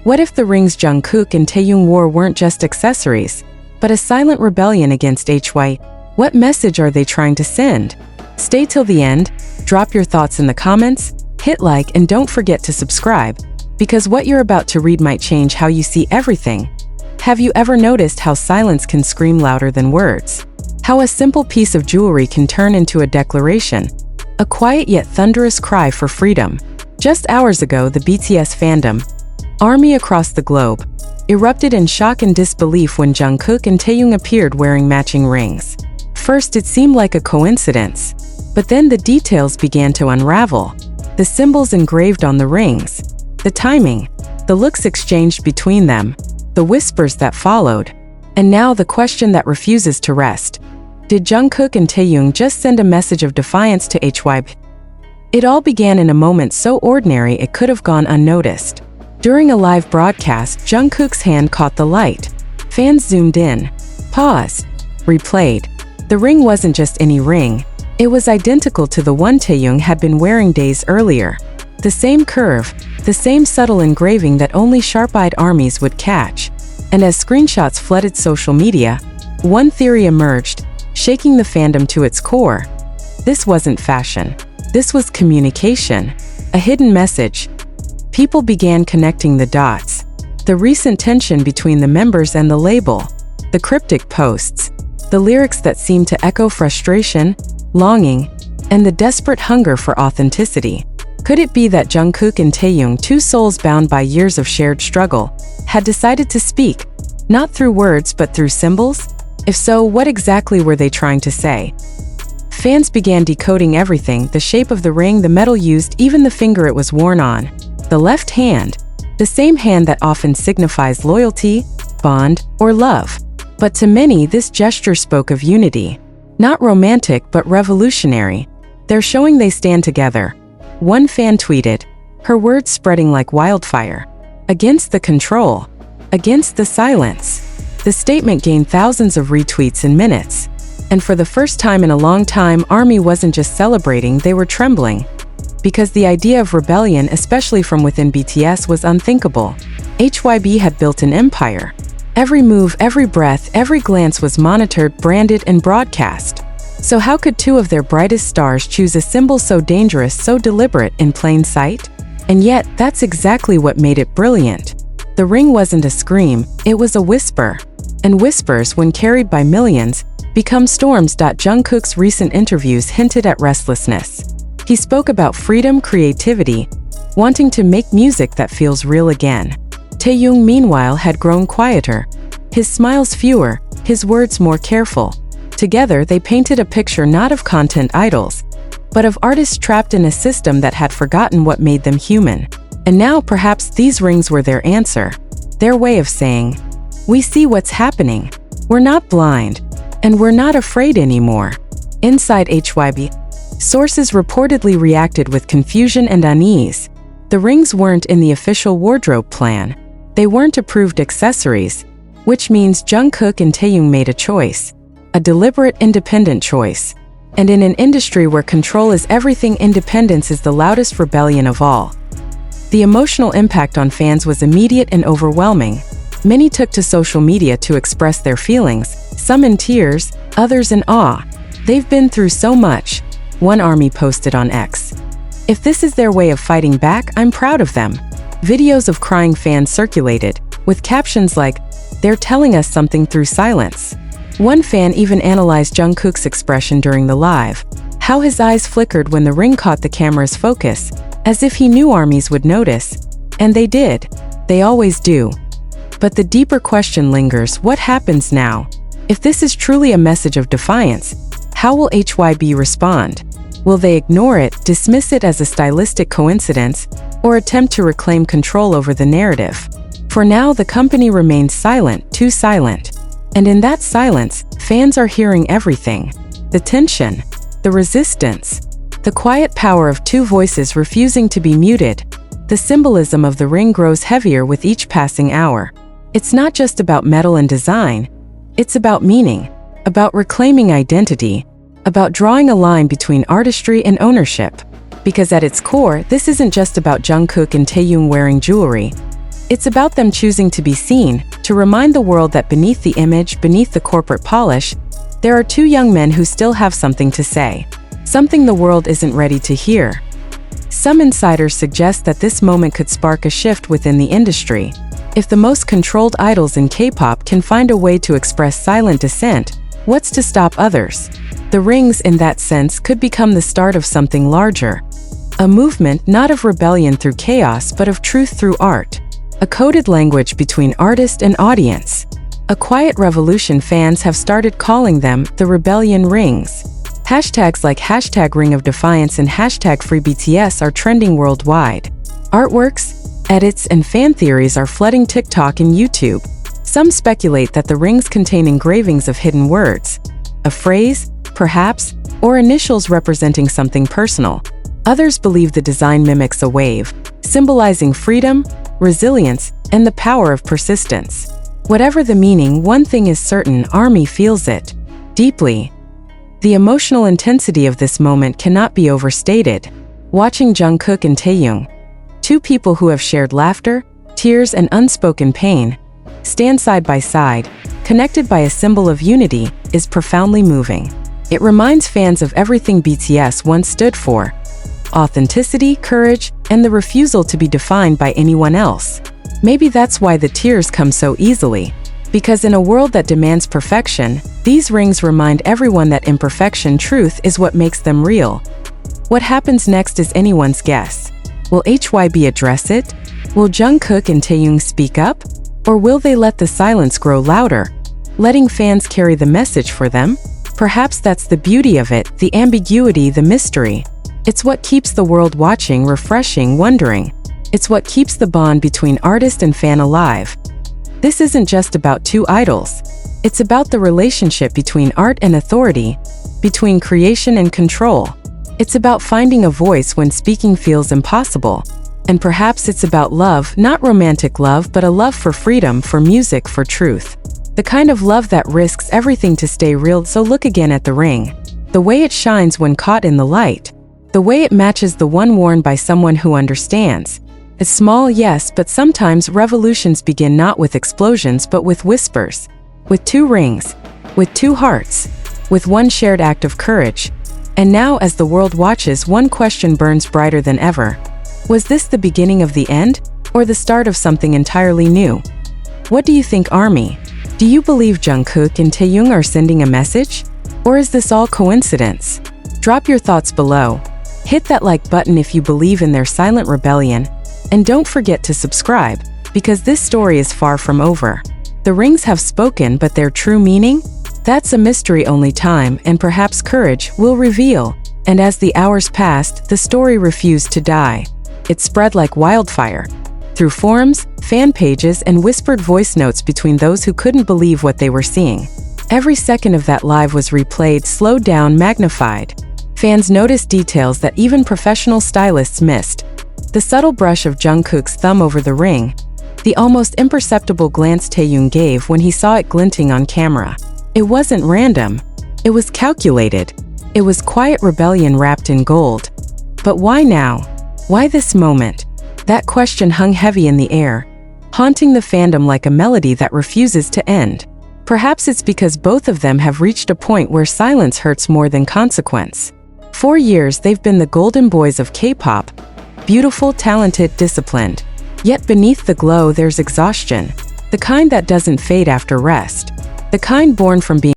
What if the rings Jungkook and Taehyung wore weren't just accessories, but a silent rebellion against HYBE? What message are they trying to send? Stay till the end, drop your thoughts in the comments, hit like, and don't forget to subscribe, because what you're about to read might change how you see everything. Have you ever noticed how silence can scream louder than words? How a simple piece of jewelry can turn into a declaration, a quiet yet thunderous cry for freedom. Just hours ago, the BTS Fandom army across the globe erupted in shock and disbelief when Jungkook and Taehyung appeared wearing matching rings. First, it seemed like a coincidence, but then the details began to unravel. The symbols engraved on the rings, the timing, the looks exchanged between them, the whispers that followed, and now the question that refuses to rest. Did Jungkook and Taehyung just send a message of defiance to HYBE? It all began in a moment so ordinary it could have gone unnoticed. During a live broadcast, Jungkook's hand caught the light. Fans zoomed in, paused, replayed. The ring wasn't just any ring. It was identical to the one Taehyung had been wearing days earlier. The same curve, the same subtle engraving that only sharp-eyed armies would catch. And as screenshots flooded social media, one theory emerged, shaking the fandom to its core. This wasn't fashion. This was communication, a hidden message. People began connecting the dots. The recent tension between the members and the label, the cryptic posts, the lyrics that seemed to echo frustration, longing, and the desperate hunger for authenticity. Could it be that Jungkook and Taehyung, two souls bound by years of shared struggle, had decided to speak, not through words but through symbols? If so, what exactly were they trying to say? Fans began decoding everything: the shape of the ring, the metal used, even the finger it was worn on. The left hand, the same hand that often signifies loyalty, bond, or love. But to many, this gesture spoke of unity. Not romantic, but revolutionary. They're showing they stand together. One fan tweeted, her words spreading like wildfire. Against the control. Against the silence. The statement gained thousands of retweets in minutes. And for the first time in a long time, ARMY wasn't just celebrating, they were trembling. Because the idea of rebellion, especially from within BTS, was unthinkable. HYBE had built an empire. Every move, every breath, every glance was monitored, branded, and broadcast. So how could two of their brightest stars choose a symbol so dangerous, so deliberate, in plain sight? And yet, that's exactly what made it brilliant. The ring wasn't a scream, it was a whisper. And whispers, when carried by millions, become storms. Jungkook's recent interviews hinted at restlessness. He spoke about freedom, creativity, wanting to make music that feels real again. Taehyung, meanwhile, had grown quieter, his smiles fewer, his words more careful. Together, they painted a picture not of content idols, but of artists trapped in a system that had forgotten what made them human. And now, perhaps these rings were their answer, their way of saying, we see what's happening, we're not blind, and we're not afraid anymore. Inside HYBE, sources reportedly reacted with confusion and unease. The rings weren't in the official wardrobe plan. They weren't approved accessories, which means Jungkook and Taehyung made a choice, a deliberate, independent choice. And in an industry where control is everything, independence is the loudest rebellion of all. The emotional impact on fans was immediate and overwhelming. Many took to social media to express their feelings, some in tears, others in awe. They've been through so much, one ARMY posted on X. If this is their way of fighting back, I'm proud of them. Videos of crying fans circulated, with captions like, they're telling us something through silence. One fan even analyzed Jungkook's expression during the live, how his eyes flickered when the ring caught the camera's focus, as if he knew armies would notice. And they did. They always do. But the deeper question lingers: what happens now? If this is truly a message of defiance, how will HYBE respond? Will they ignore it, dismiss it as a stylistic coincidence, or attempt to reclaim control over the narrative? For now, the company remains silent, too silent. And in that silence, fans are hearing everything. The tension, the resistance, the quiet power of two voices refusing to be muted. The symbolism of the ring grows heavier with each passing hour. It's not just about metal and design. It's about meaning, about reclaiming identity, about drawing a line between artistry and ownership. Because at its core, this isn't just about Jungkook and Taehyung wearing jewelry. It's about them choosing to be seen, to remind the world that beneath the image, beneath the corporate polish, there are two young men who still have something to say. Something the world isn't ready to hear. Some insiders suggest that this moment could spark a shift within the industry. If the most controlled idols in K-pop can find a way to express silent dissent, what's to stop others? The rings, in that sense, could become the start of something larger. A movement not of rebellion through chaos but of truth through art. A coded language between artist and audience. A quiet revolution fans have started calling them the rebellion rings. Hashtags like #Ring of Defiance and #FreeBTS are trending worldwide. Artworks, edits, and fan theories are flooding TikTok and YouTube. Some speculate that the rings contain engravings of hidden words. A phrase, perhaps, or initials representing something personal. Others believe the design mimics a wave, symbolizing freedom, resilience, and the power of persistence. Whatever the meaning, one thing is certain: ARMY feels it deeply. The emotional intensity of this moment cannot be overstated. Watching Jungkook and Taehyung, two people who have shared laughter, tears, and unspoken pain, stand side by side, connected by a symbol of unity, is profoundly moving. It reminds fans of everything BTS once stood for: authenticity, courage, and the refusal to be defined by anyone else. Maybe that's why the tears come so easily. Because in a world that demands perfection, these rings remind everyone that imperfection, truth, is what makes them real. What happens next is anyone's guess. Will HYBE address it? Will Jungkook and Taehyung speak up? Or will they let the silence grow louder, letting fans carry the message for them? Perhaps that's the beauty of it, the ambiguity, the mystery. It's what keeps the world watching, refreshing, wondering. It's what keeps the bond between artist and fan alive. This isn't just about two idols. It's about the relationship between art and authority, between creation and control. It's about finding a voice when speaking feels impossible. And perhaps it's about love, not romantic love, but a love for freedom, for music, for truth. The kind of love that risks everything to stay real. So look again at the ring. The way it shines when caught in the light. The way it matches the one worn by someone who understands. It's small, yes, but sometimes revolutions begin not with explosions but with whispers. With two rings. With two hearts. With one shared act of courage. And now, as the world watches, one question burns brighter than ever. Was this the beginning of the end, or the start of something entirely new? What do you think, ARMY? Do you believe Jungkook and Taehyung are sending a message? Or is this all coincidence? Drop your thoughts below. Hit that like button if you believe in their silent rebellion. And don't forget to subscribe, because this story is far from over. The rings have spoken, but their true meaning? That's a mystery only time, and perhaps courage, will reveal. And as the hours passed, the story refused to die. It spread like wildfire. Through forums, fan pages, and whispered voice notes between those who couldn't believe what they were seeing. Every second of that live was replayed, slowed down, magnified. Fans noticed details that even professional stylists missed. The subtle brush of Jungkook's thumb over the ring. The almost imperceptible glance Taehyung gave when he saw it glinting on camera. It wasn't random. It was calculated. It was quiet rebellion wrapped in gold. But why now? Why this moment? That question hung heavy in the air, haunting the fandom like a melody that refuses to end. Perhaps it's because both of them have reached a point where silence hurts more than consequence. For years, they've been the golden boys of K-pop. Beautiful, talented, disciplined. Yet beneath the glow there's exhaustion. The kind that doesn't fade after rest. The kind born from being